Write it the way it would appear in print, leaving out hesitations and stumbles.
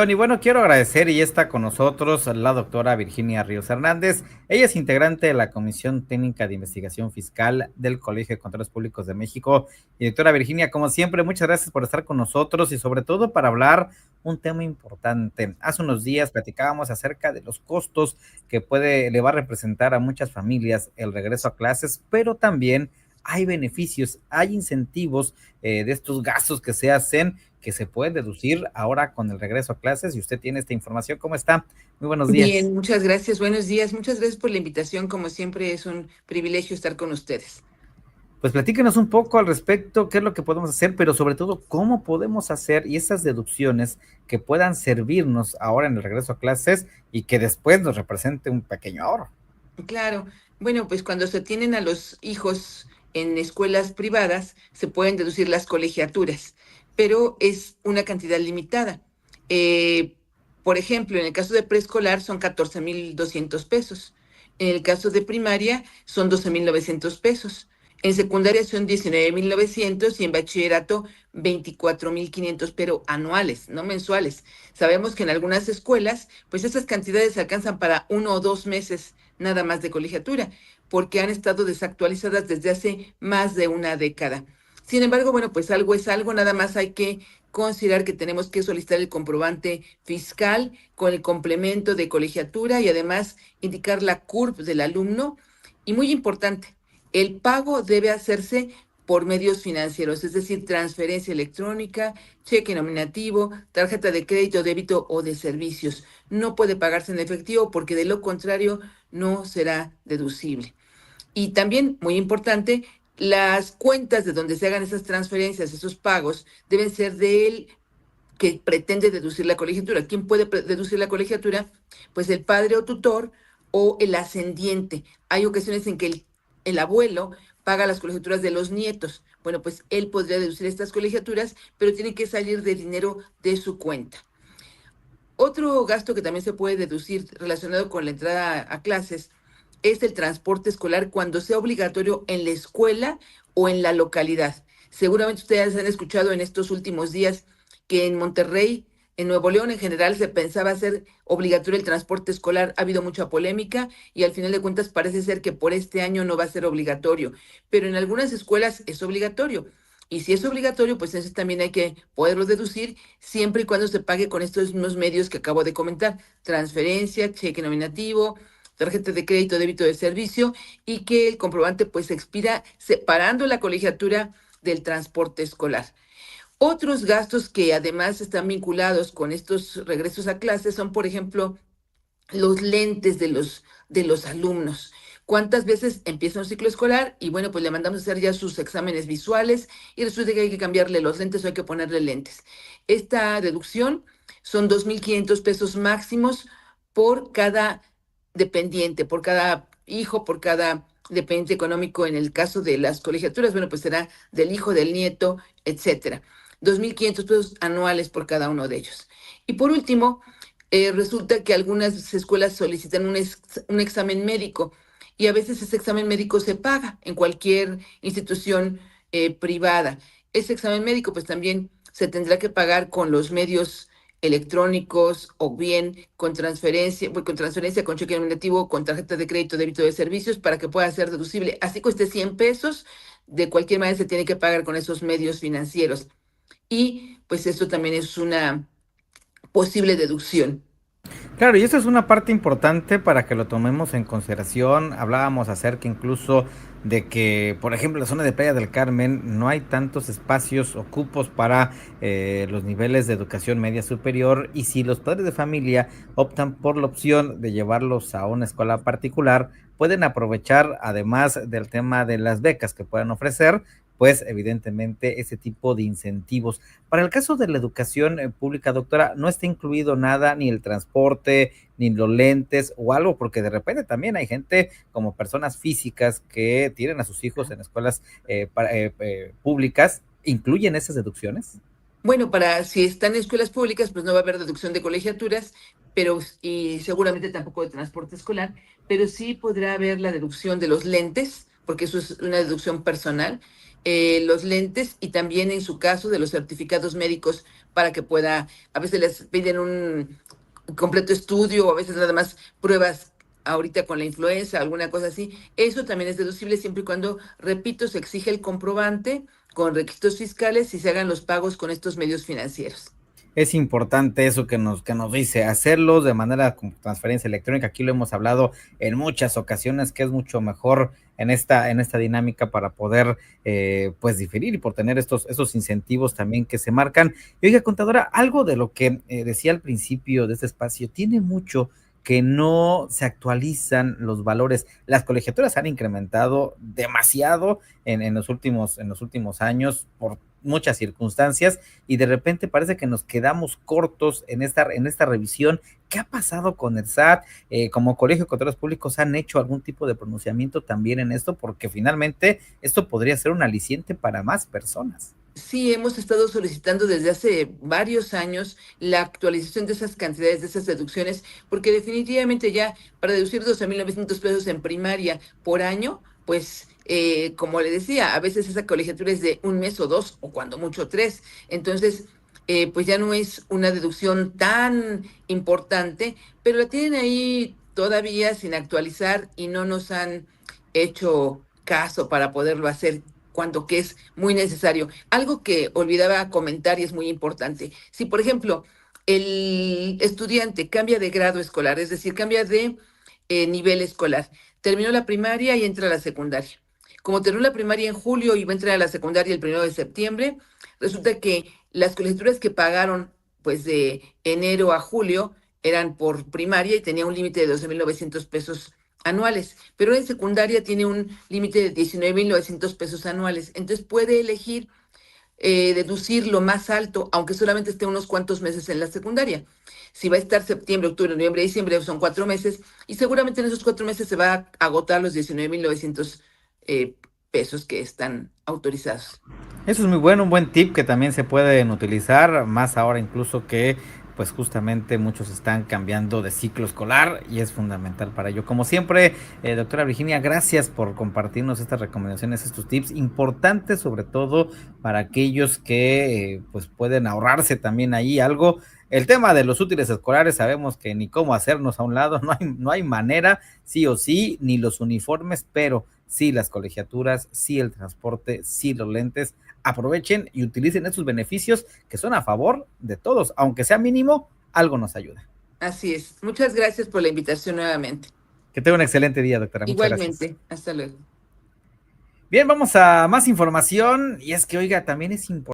Y bueno, quiero agradecer y está con nosotros la doctora Virginia Ríos Hernández. Ella es integrante de la Comisión Técnica de Investigación Fiscal del Colegio de Contadores Públicos de México. Y doctora Virginia, como siempre, muchas gracias por estar con nosotros y sobre todo para hablar un tema importante. Hace unos días platicábamos acerca de los costos que le va a representar a muchas familias el regreso a clases, pero también hay beneficios, hay incentivos de estos gastos que se hacen que se pueden deducir ahora con el regreso a clases y usted tiene esta información. ¿Cómo está? Muy buenos días. Bien, muchas gracias. Buenos días. Muchas gracias por la invitación. Como siempre, es un privilegio estar con ustedes. Pues platíquenos un poco al respecto, qué es lo que podemos hacer, pero sobre todo cómo podemos hacer y esas deducciones que puedan servirnos ahora en el regreso a clases y que después nos represente un pequeño ahorro. Claro. Bueno, pues cuando se tienen a los hijos en escuelas privadas, se pueden deducir las colegiaturas, pero es una cantidad limitada. Eh, por ejemplo, en el caso de preescolar son 14,200 pesos. En el caso de primaria son 12,900 pesos. En secundaria son 19,900 y en bachillerato 24,500, pero anuales, no mensuales. Sabemos que en algunas escuelas, pues esas cantidades alcanzan para 1 o 2 meses nada más de colegiatura, porque han estado desactualizadas desde hace más de una década. Sin embargo, bueno, pues algo es algo, nada más hay que considerar que tenemos que solicitar el comprobante fiscal con el complemento de colegiatura y además indicar la CURP del alumno. Y muy importante, el pago debe hacerse por medios financieros, es decir, transferencia electrónica, cheque nominativo, tarjeta de crédito, débito o de servicios. No puede pagarse en efectivo porque de lo contrario no será deducible. Y también, muy importante, las cuentas de donde se hagan esas transferencias, esos pagos, deben ser de él que pretende deducir la colegiatura. ¿Quién puede deducir la colegiatura? Pues el padre o tutor o el ascendiente. Hay ocasiones en que el abuelo paga las colegiaturas de los nietos. Bueno, pues él podría deducir estas colegiaturas, pero tiene que salir de dinero de su cuenta. Otro gasto que también se puede deducir relacionado con la entrada a clases es el transporte escolar cuando sea obligatorio en la escuela o en la localidad. Seguramente ustedes han escuchado en estos últimos días que en Monterrey, en Nuevo León en general, se pensaba hacer obligatorio el transporte escolar. Ha habido mucha polémica y al final de cuentas parece ser que por este año no va a ser obligatorio, pero en algunas escuelas es obligatorio. Y si es obligatorio, pues eso también hay que poderlo deducir siempre y cuando se pague con estos mismos medios que acabo de comentar: transferencia, cheque nominativo, tarjeta de crédito, débito de servicio, y que el comprobante pues expira separando la colegiatura del transporte escolar. Otros gastos que además están vinculados con estos regresos a clases son, por ejemplo, los lentes de los alumnos. ¿Cuántas veces empieza un ciclo escolar y bueno, pues le mandamos a hacer ya sus exámenes visuales y resulta que hay que cambiarle los lentes o hay que ponerle lentes? Esta deducción son 2,500 pesos máximos por cada dependiente, por cada hijo, por cada dependiente económico. En el caso de las colegiaturas, bueno, pues será del hijo, del nieto, etcétera. 2,500 pesos anuales por cada uno de ellos. Y por último, resulta que algunas escuelas solicitan un examen médico y a veces ese examen médico se paga en cualquier institución privada. Ese examen médico pues también se tendrá que pagar con los medios electrónicos o bien con transferencia, con cheque nominativo, con tarjeta de crédito, débito de servicios para que pueda ser deducible. Así cueste 100 pesos, de cualquier manera se tiene que pagar con esos medios financieros. Y pues esto también es una posible deducción. Claro, y eso es una parte importante para que lo tomemos en consideración. Hablábamos acerca incluso de que, por ejemplo, en la zona de Playa del Carmen no hay tantos espacios o cupos para los niveles de educación media superior y si los padres de familia optan por la opción de llevarlos a una escuela particular, pueden aprovechar, además del tema de las becas que puedan ofrecer, pues evidentemente ese tipo de incentivos. Para el caso de la educación pública, doctora, no está incluido nada, ni el transporte, ni los lentes o algo, porque de repente también hay gente como personas físicas que tienen a sus hijos en escuelas públicas, ¿incluyen esas deducciones? Bueno, si están en escuelas públicas, pues no va a haber deducción de colegiaturas, pero y seguramente tampoco de transporte escolar, pero sí podrá haber la deducción de los lentes porque eso es una deducción personal, los lentes y también en su caso de los certificados médicos para que pueda, a veces les piden un completo estudio o a veces nada más pruebas ahorita con la influenza, alguna cosa así. Eso también es deducible siempre y cuando, repito, se exige el comprobante con requisitos fiscales y se hagan los pagos con estos medios financieros. Es importante eso que nos dice, hacerlos de manera con transferencia electrónica. Aquí lo hemos hablado en muchas ocasiones, que es mucho mejor en esta dinámica para poder pues diferir y por tener estos incentivos también que se marcan. Y oiga, contadora, algo de lo que decía al principio de este espacio, tiene mucho que no se actualizan los valores. Las colegiaturas han incrementado demasiado en los últimos años por muchas circunstancias y de repente parece que nos quedamos cortos en esta revisión. ¿Qué ha pasado con el SAT? Como Colegio de Contadores Públicos, ¿han hecho algún tipo de pronunciamiento también en esto? Porque finalmente esto podría ser un aliciente para más personas. Sí, hemos estado solicitando desde hace varios años la actualización de esas cantidades, de esas deducciones, porque definitivamente ya para deducir 12,900 pesos en primaria por año, pues como le decía, a veces esa colegiatura es de un mes o dos, o cuando mucho tres. Entonces, pues ya no es una deducción tan importante, pero la tienen ahí todavía sin actualizar y no nos han hecho caso para poderlo hacer cuando que es muy necesario. Algo que olvidaba comentar y es muy importante. Si, por ejemplo, el estudiante cambia de grado escolar, es decir, cambia de nivel escolar, terminó la primaria y entra a la secundaria. Como terminó la primaria en julio y va a entrar a la secundaria el 1 de septiembre, resulta que las colegiaturas que pagaron pues de enero a julio eran por primaria y tenía un límite de 12,900 pesos anuales, pero en secundaria tiene un límite de 19,900 pesos anuales. Entonces puede elegir deducir lo más alto, aunque solamente esté unos cuantos meses en la secundaria. Si va a estar septiembre, octubre, noviembre, diciembre, son 4 meses, y seguramente en esos 4 meses se va a agotar los 19,900 pesos que están autorizados. Eso es muy bueno, un buen tip que también se pueden utilizar, más ahora incluso que pues justamente muchos están cambiando de ciclo escolar y es fundamental para ello. Como siempre, doctora Virginia, gracias por compartirnos estas recomendaciones, estos tips importantes, sobre todo para aquellos que pues pueden ahorrarse también ahí algo. El tema de los útiles escolares, sabemos que ni cómo hacernos a un lado, no hay manera, sí o sí, ni los uniformes, pero sí las colegiaturas, sí el transporte, sí los lentes. Aprovechen y utilicen esos beneficios que son a favor de todos, aunque sea mínimo, algo nos ayuda. Así es. Muchas gracias por la invitación nuevamente. Que tenga un excelente día, doctora. Muchas gracias. Igualmente. Hasta luego. Bien, vamos a más información y es que, oiga, también es importante